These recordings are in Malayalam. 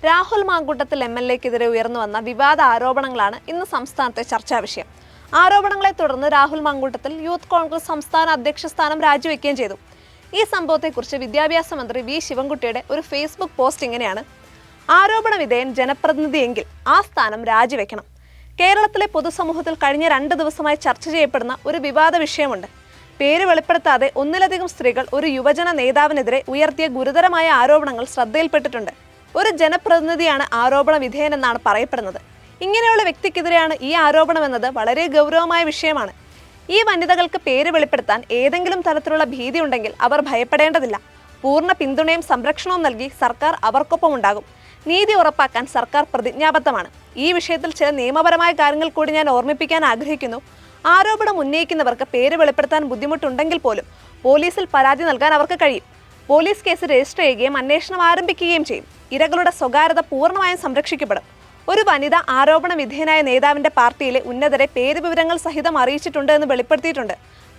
രാഹുൽ മാങ്കൂട്ടത്തിൽ MLA-ക്കെതിരെ ഉയർന്നു വന്ന വിവാദ ആരോപണങ്ങളാണ് ഇന്ന് സംസ്ഥാനത്തെ ചർച്ചാ വിഷയം. ആരോപണങ്ങളെ തുടർന്ന് രാഹുൽ മാങ്കൂട്ടത്തിൽ യൂത്ത് കോൺഗ്രസ് സംസ്ഥാന അധ്യക്ഷ സ്ഥാനം രാജിവെക്കുകയും ചെയ്തു. ഈ സംഭവത്തെക്കുറിച്ച് വിദ്യാഭ്യാസ മന്ത്രി വി ശിവൻകുട്ടിയുടെ ഒരു ഫേസ്ബുക്ക് പോസ്റ്റ് ഇങ്ങനെയാണ്: ആരോപണ വിധേയൻ ജനപ്രതിനിധിയെങ്കിൽ ആ സ്ഥാനം രാജിവെക്കണം. കേരളത്തിലെ പൊതുസമൂഹത്തിൽ കഴിഞ്ഞ 2 ദിവസമായി ചർച്ച ചെയ്യപ്പെടുന്ന ഒരു വിവാദ വിഷയമുണ്ട്. പേര് വെളിപ്പെടുത്താതെ ഒന്നിലധികം സ്ത്രീകൾ ഒരു യുവജന നേതാവിനെതിരെ ഉയർത്തിയ ഗുരുതരമായ ആരോപണങ്ങൾ ശ്രദ്ധയിൽപ്പെട്ടിട്ടുണ്ട്. ഒരു ജനപ്രതിനിധിയാണ് ആരോപണ വിധേയനെന്നാണ് പറയപ്പെടുന്നത്. ഇങ്ങനെയുള്ള വ്യക്തിക്കെതിരെയാണ് ഈ ആരോപണം എന്നത് വളരെ ഗൗരവമായ വിഷയമാണ്. ഈ വനിതകൾക്ക് പേര് വെളിപ്പെടുത്താൻ ഏതെങ്കിലും തരത്തിലുള്ള ഭീതി ഉണ്ടെങ്കിൽ അവർ ഭയപ്പെടേണ്ടതില്ല. പൂർണ്ണ പിന്തുണയും സംരക്ഷണവും നൽകി സർക്കാർ അവർക്കൊപ്പം ഉണ്ടാകും. നീതി ഉറപ്പാക്കാൻ സർക്കാർ പ്രതിജ്ഞാബദ്ധമാണ്. ഈ വിഷയത്തിൽ ചില നിയമപരമായ കാര്യങ്ങൾ കൂടി ഞാൻ ഓർമ്മിപ്പിക്കാൻ ആഗ്രഹിക്കുന്നു. ആരോപണം ഉന്നയിക്കുന്നവർക്ക് പേര് വെളിപ്പെടുത്താൻ ബുദ്ധിമുട്ടുണ്ടെങ്കിൽ പോലും പോലീസിൽ പരാതി നൽകാൻ അവർക്ക് കഴിയും. പോലീസ് കേസ് രജിസ്റ്റർ ചെയ്യുകയും അന്വേഷണം ആരംഭിക്കുകയും ചെയ്യും. ഇരകളുടെ സ്വകാര്യത പൂർണ്ണമായും സംരക്ഷിക്കപ്പെടും. ഒരു വനിത ആരോപണ വിധേയനായ നേതാവിന്റെ പാർട്ടിയിലെ ഉന്നതരെ പേര് വിവരങ്ങൾ സഹിതം അറിയിച്ചിട്ടുണ്ട് എന്ന് വെളിപ്പെടുത്തിയിട്ടുണ്ട്.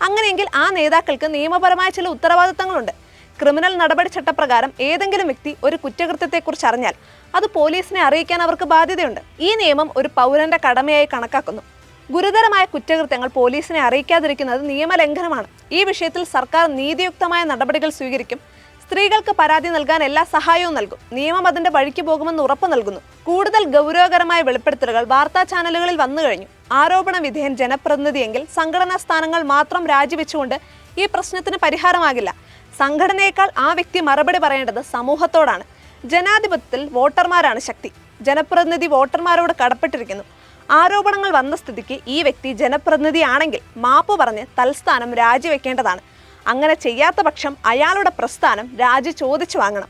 അങ്ങനെയെങ്കിൽ ആ നേതാക്കൾക്ക് നിയമപരമായ ചില ഉത്തരവാദിത്തങ്ങളുണ്ട്. ക്രിമിനൽ നടപടി ചട്ടപ്രകാരം ഏതെങ്കിലും വ്യക്തി ഒരു കുറ്റകൃത്യത്തെക്കുറിച്ച് അറിഞ്ഞാൽ അത് പോലീസിനെ അറിയിക്കാൻ അവർക്ക് ബാധ്യതയുണ്ട്. ഈ നിയമം ഒരു പൗരന്റെ കടമയായി കണക്കാക്കുന്നു. ഗുരുതരമായ കുറ്റകൃത്യങ്ങൾ പോലീസിനെ അറിയിക്കാതിരിക്കുന്നത് നിയമലംഘനമാണ്. ഈ വിഷയത്തിൽ സർക്കാർ നീതിയുക്തമായ നടപടികൾ സ്വീകരിക്കും. സ്ത്രീകൾക്ക് പരാതി നൽകാൻ എല്ലാ സഹായവും നൽകും. നിയമം അതിന്റെ വഴിക്ക് പോകുമെന്ന് ഉറപ്പ് നൽകുന്നു. കൂടുതൽ ഗൗരവകരമായ വെളിപ്പെടുത്തലുകൾ വാർത്താ ചാനലുകളിൽ വന്നു കഴിഞ്ഞു. ആരോപണ വിധേയൻ ജനപ്രതിനിധിയെങ്കിൽ സംഘടനാ സ്ഥാനങ്ങൾ മാത്രം രാജിവെച്ചുകൊണ്ട് ഈ പ്രശ്നത്തിന് പരിഹാരമാകില്ല. സംഘടനയേക്കാൾ ആ വ്യക്തി മറുപടി പറയേണ്ടത് സമൂഹത്തോടാണ്. ജനാധിപത്യത്തിൽ വോട്ടർമാരാണ് ശക്തി. ജനപ്രതിനിധി വോട്ടർമാരോട് കടപ്പെട്ടിരിക്കുന്നു. ആരോപണങ്ങൾ വന്ന സ്ഥിതിക്ക് ഈ വ്യക്തി ജനപ്രതിനിധിയാണെങ്കിൽ മാപ്പ് പറഞ്ഞ് തൽസ്ഥാനം രാജിവെക്കേണ്ടതാണ്. അങ്ങനെ ചെയ്യാത്ത പക്ഷം അയാളുടെ പ്രസ്ഥാനം രാജി ചോദിച്ചു വാങ്ങണം.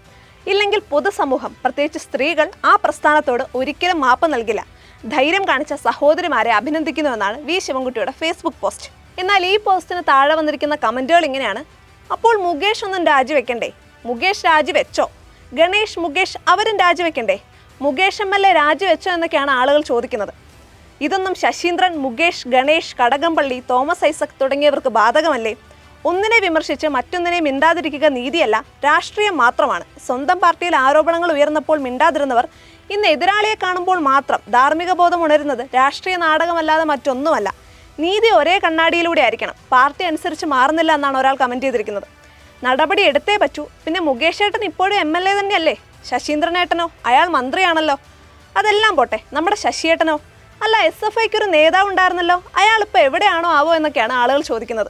ഇല്ലെങ്കിൽ പൊതുസമൂഹം, പ്രത്യേകിച്ച് സ്ത്രീകൾ, ആ പ്രസ്ഥാനത്തോട് ഒരിക്കലും മാപ്പ് നൽകില്ല. ധൈര്യം കാണിച്ച സഹോദരിമാരെ അഭിനന്ദിക്കുന്നുവെന്നാണ് വി ശിവൻകുട്ടിയുടെ ഫേസ്ബുക്ക് പോസ്റ്റ്. എന്നാൽ ഈ പോസ്റ്റിന് താഴെ വന്നിരിക്കുന്ന കമന്റുകൾ ഇങ്ങനെയാണ്: അപ്പോൾ മുകേഷ് ഒന്നും രാജിവെക്കണ്ടേ? മുകേഷ് രാജിവെച്ചോ? ഗണേഷ്, മുകേഷ് അവരും രാജിവെക്കണ്ടേ? മുകേഷ് MLA രാജിവെച്ചോ എന്നൊക്കെയാണ് ആളുകൾ ചോദിക്കുന്നത്. ഇതൊന്നും ശശീന്ദ്രൻ, മുകേഷ്, ഗണേഷ്, കടകംപള്ളി, തോമസ് ഐസക് തുടങ്ങിയവർക്ക് ബാധകമല്ലേ? ഒന്നിനെ വിമർശിച്ച് മറ്റൊന്നിനെ മിണ്ടാതിരിക്കുക നീതിയല്ല, രാഷ്ട്രീയം മാത്രമാണ്. സ്വന്തം പാർട്ടിയിൽ ആരോപണങ്ങൾ ഉയർന്നപ്പോൾ മിണ്ടാതിരുന്നവർ ഇന്ന് എതിരാളിയെ കാണുമ്പോൾ മാത്രം ധാർമ്മിക ബോധം ഉണരുന്നത് രാഷ്ട്രീയ നാടകമല്ലാതെ മറ്റൊന്നുമല്ല. നീതി ഒരേ കണ്ണാടിയിലൂടെ ആയിരിക്കണം. പാർട്ടി അനുസരിച്ച് മാറുന്നില്ല എന്നാണ് ഒരാൾ കമന്റ് ചെയ്തിരിക്കുന്നത്. നടപടി എടുത്തേ പറ്റൂ. പിന്നെ മുകേഷ് ഏട്ടൻ ഇപ്പോഴും MLA തന്നെയല്ലേ? ശശീന്ദ്രനേട്ടനോ? അയാൾ മന്ത്രിയാണല്ലോ. അതെല്ലാം പോട്ടെ, നമ്മുടെ ശശിയേട്ടനോ? അല്ല, SFIക്ക് ഒരു നേതാവ് ഉണ്ടായിരുന്നല്ലോ, അയാൾ ഇപ്പോൾ എവിടെയാണോ ആവോ എന്നൊക്കെയാണ് ആളുകൾ ചോദിക്കുന്നത്.